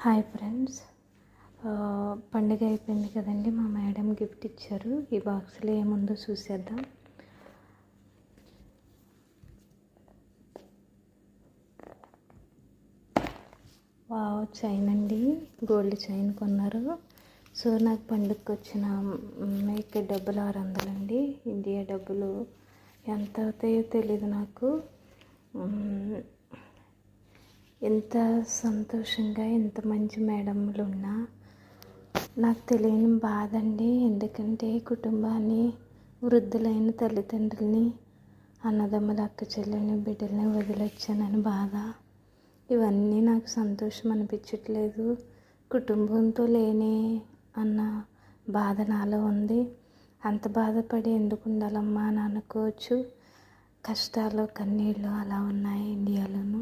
Hi friends, పండుగ అయిపోయింది కదండి. మా మేడం గిఫ్ట్ ఇచ్చారు. ఈ బాక్స్లో ఏముందో చూసేద్దాం. వావ్, చైన్ అండి, గోల్డ్ చైన్ కొన్నారు. సో నాకు పండుగకి వచ్చిన ఇక్కడ డబ్బులు 600 అండి. ఇండియా డబ్బులు ఎంత అవుతాయో తెలీదు నాకు. ఎంత సంతోషంగా, ఎంత మంచి మేడమ్లు ఉన్నా నాకు తెలియని బాధ అండి. ఎందుకంటే కుటుంబాన్ని, వృద్ధులైన తల్లిదండ్రుల్ని, అన్నదమ్ముల అక్క చెల్లెల్ని, బిడ్డల్ని వదిలొచ్చానని బాధ. ఇవన్నీ నాకు సంతోషం అనిపించట్లేదు. కుటుంబంతో లేనే అన్న బాధ నాలో ఉంది. అంత బాధపడి ఎందుకు ఉండాలమ్మా అని అనుకోవచ్చు. కష్టాలు, కన్నీళ్ళు అలా ఉన్నాయి ఇండియాలోనూ.